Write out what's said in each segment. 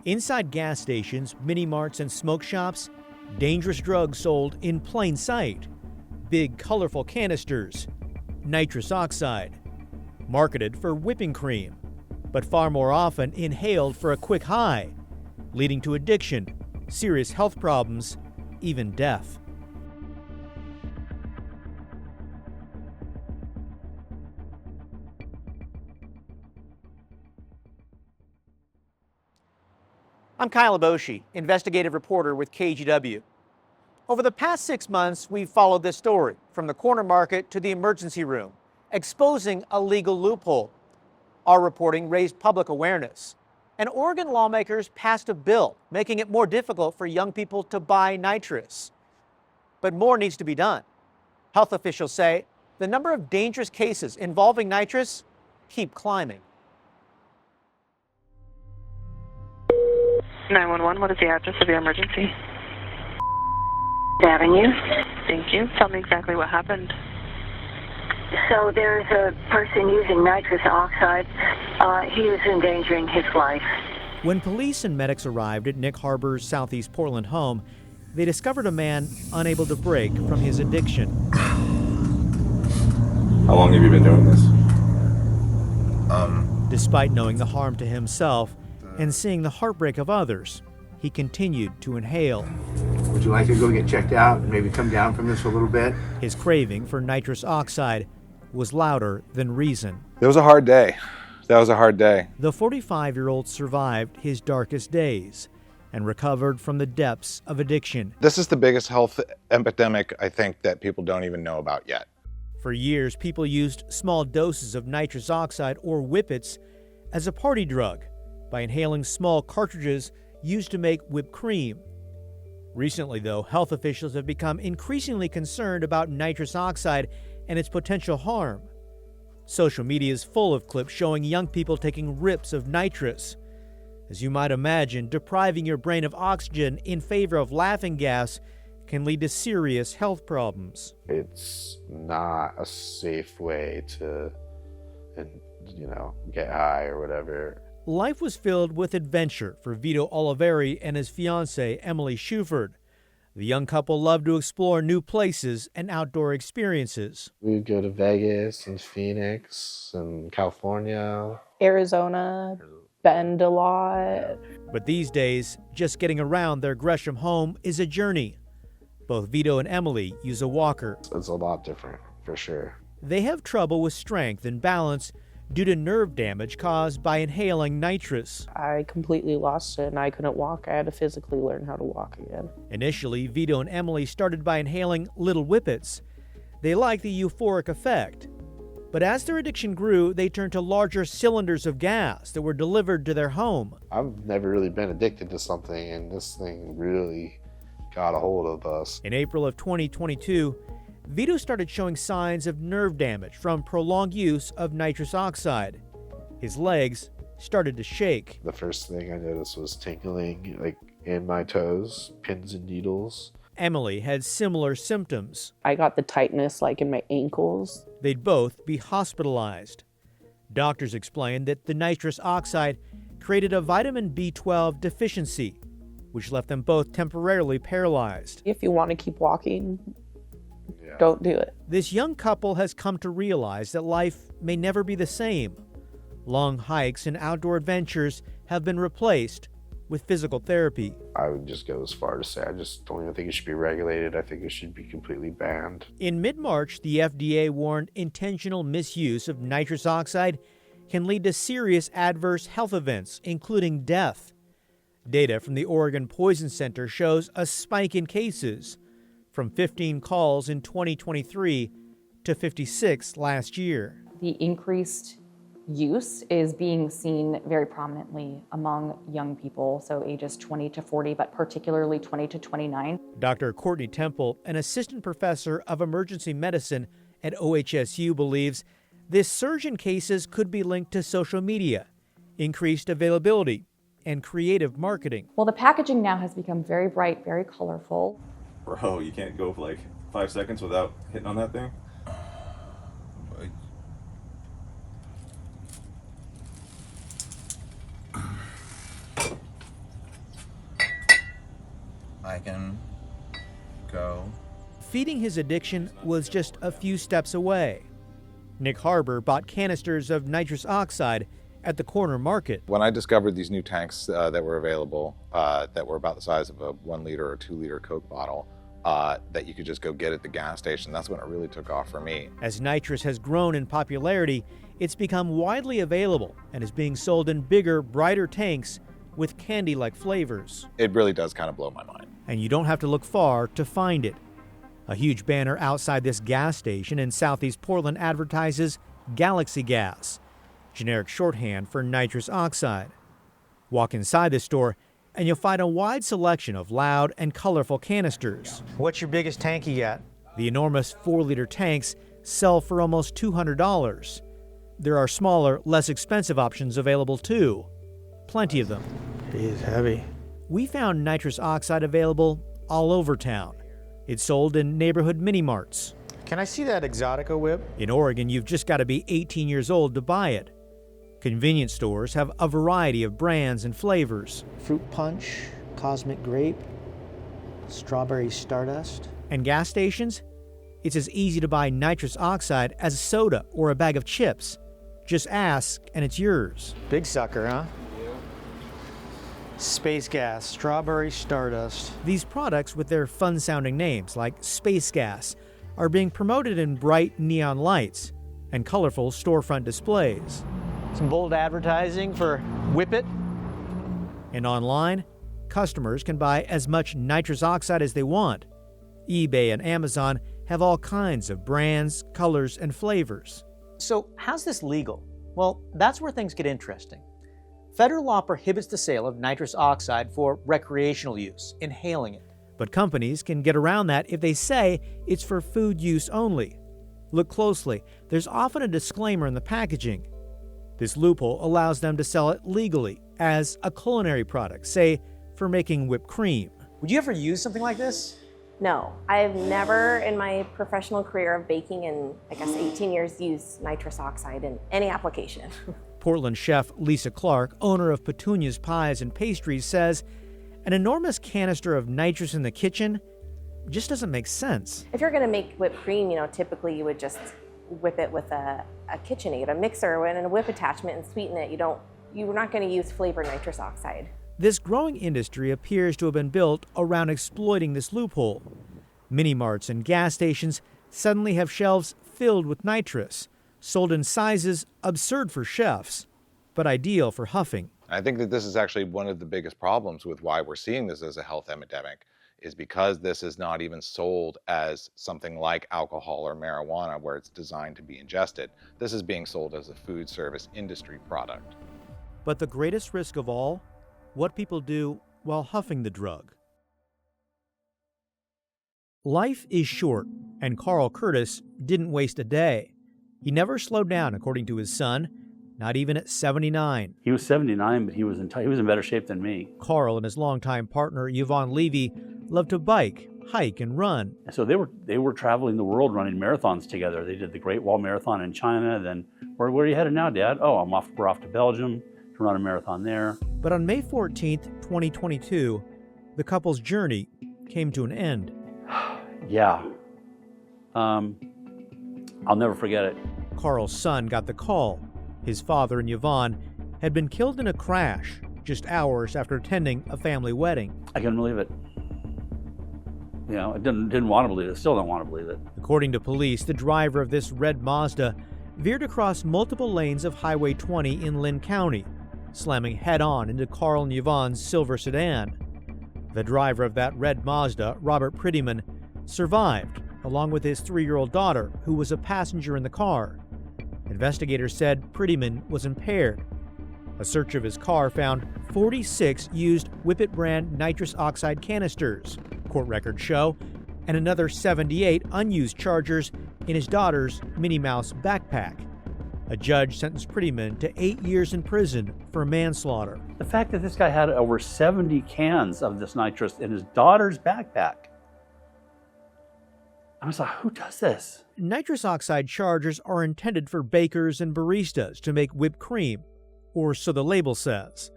Inside gas stations, mini-marts, and smoke shops, dangerous drugs sold in plain sight. Big, colorful canisters, nitrous oxide, marketed for whipping cream, but far more often inhaled for a quick high, leading to addiction, serious health problems, even death. I'm Kyle Aboshi, investigative reporter with KGW. Over the past 6 months, we've followed this story from the corner market to the emergency room, exposing a legal loophole. Our reporting raised public awareness, and Oregon lawmakers passed a bill making it more difficult for young people to buy nitrous. But more needs to be done. Health officials say the number of dangerous cases involving nitrous keep climbing. 911, what is the address of your emergency? Avenue. Thank you. Tell me exactly what happened. So there's a person using nitrous oxide. He is endangering his life. When police and medics arrived at Nick Harbor's Southeast Portland home, they discovered a man unable to break from his addiction. How long have you been doing this? Despite knowing the harm to himself and seeing the heartbreak of others, he continued to inhale. Would you like to go get checked out and maybe come down from this a little bit? His craving for nitrous oxide was louder than reason. It was a hard day. That was a hard day. The 45-year-old survived his darkest days and recovered from the depths of addiction. This is the biggest health epidemic, I think, that people don't even know about yet. For years, people used small doses of nitrous oxide or whippets as a party drug by inhaling small cartridges used to make whipped cream. Recently, though, health officials have become increasingly concerned about nitrous oxide and its potential harm. Social media is full of clips showing young people taking rips of nitrous. As you might imagine, depriving your brain of oxygen in favor of laughing gas can lead to serious health problems. It's not a safe way to, get high or whatever. Life was filled with adventure for Vito Oliveri and his fiancée, Emily Shuford. The young couple loved to explore new places and outdoor experiences. We would go to Vegas and Phoenix and California. Arizona, Bend a lot. But these days, just getting around their Gresham home is a journey. Both Vito and Emily use a walker. It's a lot different, for sure. They have trouble with strength and balance due to nerve damage caused by inhaling nitrous. I completely lost it and I couldn't walk. I had to physically learn how to walk again. Initially, Vito and Emily started by inhaling little whippets. They liked the euphoric effect. But as their addiction grew, they turned to larger cylinders of gas that were delivered to their home. I've never really been addicted to something, and this thing really got a hold of us. In April of 2022, Vito started showing signs of nerve damage from prolonged use of nitrous oxide. His legs started to shake. The first thing I noticed was tingling, in my toes, pins and needles. Emily had similar symptoms. I got the tightness in my ankles. They'd both be hospitalized. Doctors explained that the nitrous oxide created a vitamin B12 deficiency, which left them both temporarily paralyzed. If you want to keep walking, don't do it. This young couple has come to realize that life may never be the same. Long hikes and outdoor adventures have been replaced with physical therapy. I would just go as far to say I just don't even think it should be regulated. I think it should be completely banned. In mid-March, the FDA warned intentional misuse of nitrous oxide can lead to serious adverse health events, including death. Data from the Oregon Poison Center shows a spike in cases, from 15 calls in 2023 to 56 last year. The increased use is being seen very prominently among young people, so ages 20 to 40, but particularly 20 to 29. Dr. Courtney Temple, an assistant professor of emergency medicine at OHSU, believes this surge in cases could be linked to social media, increased availability, and creative marketing. Well, the packaging now has become very bright, very colorful. Bro, you can't go for 5 seconds without hitting on that thing? I can go. Feeding his addiction was just a few steps away. Nick Harbour bought canisters of nitrous oxide at the corner market. When I discovered these new tanks that were available, that were about the size of a 1 liter or 2 liter Coke bottle, that you could just go get at the gas station, that's when it really took off for me. As nitrous has grown in popularity, it's become widely available and is being sold in bigger, brighter tanks with candy-like flavors. It really does kind of blow my mind. And you don't have to look far to find it. A huge banner outside this gas station in southeast Portland advertises Galaxy Gas, generic shorthand for nitrous oxide. Walk inside the store and you'll find a wide selection of loud and colorful canisters. What's your biggest tank you got? The enormous 4-liter tanks sell for almost $200. There are smaller, less expensive options available too. Plenty of them. He is heavy. We found nitrous oxide available all over town. It's sold in neighborhood mini-marts. Can I see that Exotica whip? In Oregon, you've just got to be 18 years old to buy it. Convenience stores have a variety of brands and flavors. Fruit punch, cosmic grape, strawberry stardust. And gas stations? It's as easy to buy nitrous oxide as a soda or a bag of chips. Just ask and it's yours. Big sucker, huh? Space gas, strawberry stardust. These products, with their fun-sounding names like Space Gas, are being promoted in bright neon lights and colorful storefront displays. Some bold advertising for Whip It. And online, customers can buy as much nitrous oxide as they want. eBay and Amazon have all kinds of brands, colors, and flavors. So how's this legal? Well, that's where things get interesting. Federal law prohibits the sale of nitrous oxide for recreational use, inhaling it. But companies can get around that if they say it's for food use only. Look closely. There's often a disclaimer in the packaging. This loophole allows them to sell it legally as a culinary product, say for making whipped cream. Would you ever use something like this? No, I've never in my professional career of baking in, 18 years, used nitrous oxide in any application. Portland chef Lisa Clark, owner of Petunia's Pies and Pastries, says an enormous canister of nitrous in the kitchen just doesn't make sense. If you're going to make whipped cream, typically you would just whip it with a KitchenAid, a mixer, and a whip attachment and sweeten it. You're not going to use flavored nitrous oxide. This growing industry appears to have been built around exploiting this loophole. Mini-marts and gas stations suddenly have shelves filled with nitrous, sold in sizes absurd for chefs, but ideal for huffing. I think that this is actually one of the biggest problems with why we're seeing this as a health epidemic, is because this is not even sold as something like alcohol or marijuana where it's designed to be ingested. This is being sold as a food service industry product. But the greatest risk of all, what people do while huffing the drug. Life is short, and Carl Curtis didn't waste a day. He never slowed down, according to his son, not even at 79. He was 79, but he was in better shape than me. Carl and his longtime partner, Yvonne Levy, loved to bike, hike, and run. So they were traveling the world running marathons together. They did the Great Wall Marathon in China. Then, where are you headed now, Dad? Oh, we're off to Belgium to run a marathon there. But on May 14th, 2022, the couple's journey came to an end. Yeah. I'll never forget it. Carl's son got the call. His father and Yvonne had been killed in a crash just hours after attending a family wedding. I couldn't believe it. I didn't want to believe it. Still don't want to believe it. According to police, the driver of this red Mazda veered across multiple lanes of Highway 20 in Lynn County, slamming head-on into Carl and Yvonne's silver sedan. The driver of that red Mazda, Robert Prettyman, survived, along with his 3-year-old daughter, who was a passenger in the car. Investigators said Prettyman was impaired. A search of his car found 46 used Whippet brand nitrous oxide canisters, court records show, and another 78 unused chargers in his daughter's Minnie Mouse backpack. A judge sentenced Prettyman to 8 years in prison for manslaughter. The fact that this guy had over 70 cans of this nitrous in his daughter's backpack. I was like, who does this? Nitrous oxide chargers are intended for bakers and baristas to make whipped cream, or so the label says.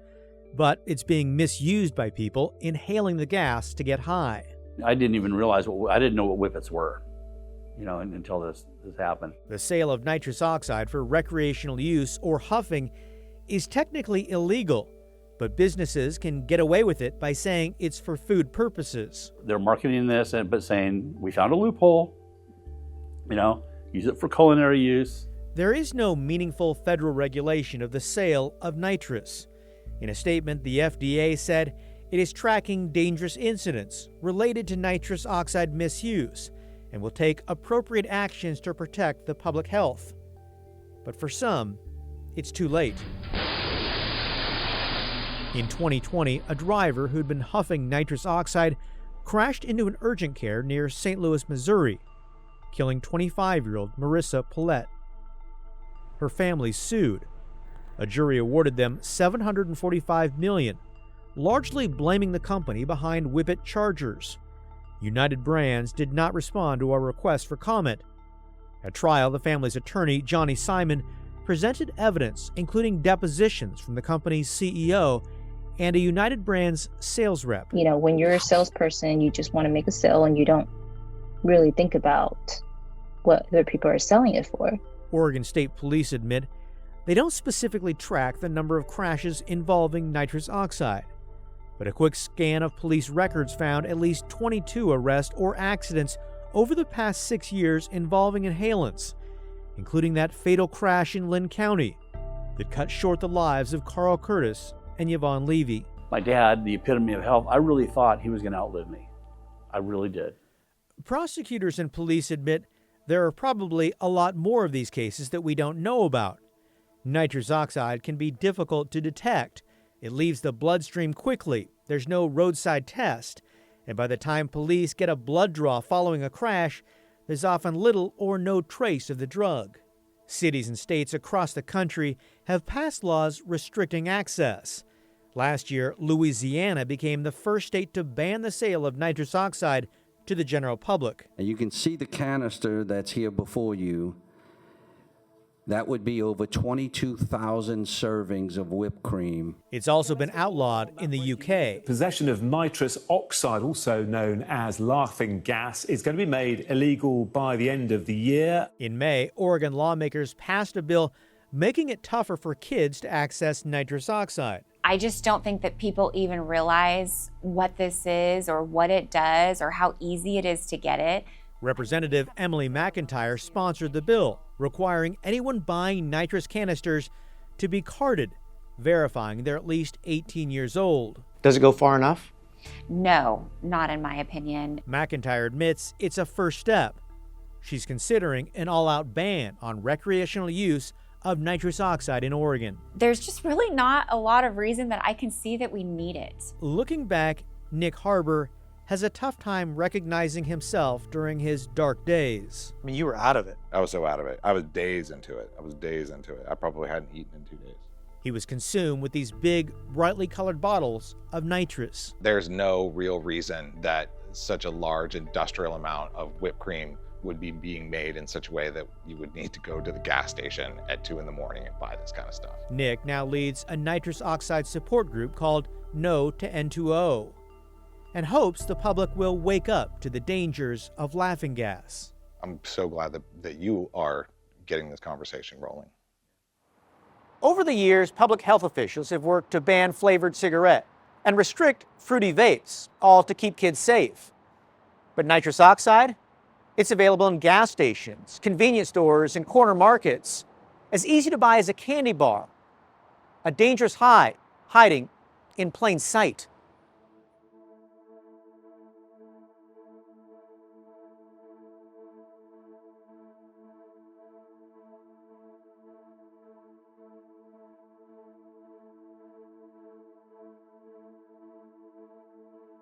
but it's being misused by people inhaling the gas to get high. I didn't even realize I didn't know what whippets were, until this happened. The sale of nitrous oxide for recreational use or huffing is technically illegal, but businesses can get away with it by saying it's for food purposes. They're marketing this, but saying, we found a loophole, use it for culinary use. There is no meaningful federal regulation of the sale of nitrous. In a statement, the FDA said it is tracking dangerous incidents related to nitrous oxide misuse and will take appropriate actions to protect the public health. But for some, it's too late. In 2020, a driver who'd been huffing nitrous oxide crashed into an urgent care near St. Louis, Missouri, killing 25-year-old Marissa Paulette. Her family sued. A jury awarded them $745 million, largely blaming the company behind Whippet chargers. United Brands did not respond to our request for comment. At trial, the family's attorney, Johnny Simon, presented evidence, including depositions from the company's CEO and a United Brands sales rep. When you're a salesperson, you just want to make a sale and you don't really think about what other people are selling it for. Oregon State Police admit they don't specifically track the number of crashes involving nitrous oxide, but a quick scan of police records found at least 22 arrests or accidents over the past 6 years involving inhalants, including that fatal crash in Lynn County that cut short the lives of Carl Curtis and Yvonne Levy. My dad, the epitome of health, I really thought he was going to outlive me. I really did. Prosecutors and police admit there are probably a lot more of these cases that we don't know about. Nitrous oxide can be difficult to detect. It leaves the bloodstream quickly. There's no roadside test. And by the time police get a blood draw following a crash, there's often little or no trace of the drug. Cities and states across the country have passed laws restricting access. Last year, Louisiana became the first state to ban the sale of nitrous oxide to the general public. And you can see the canister that's here before you. That would be over 22,000 servings of whipped cream. It's also been outlawed in the UK. Possession of nitrous oxide, also known as laughing gas, is going to be made illegal by the end of the year. In May, Oregon lawmakers passed a bill making it tougher for kids to access nitrous oxide. I just don't think that people even realize what this is or what it does or how easy it is to get it. Representative Emily McIntyre sponsored the bill, requiring anyone buying nitrous canisters to be carded, verifying they're at least 18 years old. Does it go far enough? No, not in my opinion. McIntyre admits it's a first step. She's considering an all-out ban on recreational use of nitrous oxide in Oregon. There's just really not a lot of reason that I can see that we need it. Looking back, Nick Harbour has a tough time recognizing himself during his dark days. I mean, you were out of it. I was so out of it. I was days into it. I probably hadn't eaten in 2 days. He was consumed with these big, brightly colored bottles of nitrous. There's no real reason that such a large industrial amount of whipped cream would be being made in such a way that you would need to go to the gas station at 2 in the morning and buy this kind of stuff. Nick now leads a nitrous oxide support group called No to N2O and hopes the public will wake up to the dangers of laughing gas. I'm so glad that you are getting this conversation rolling. Over the years, public health officials have worked to ban flavored cigarette and restrict fruity vapes, all to keep kids safe. But nitrous oxide? It's available in gas stations, convenience stores, and corner markets, as easy to buy as a candy bar. A dangerous high, hiding in plain sight.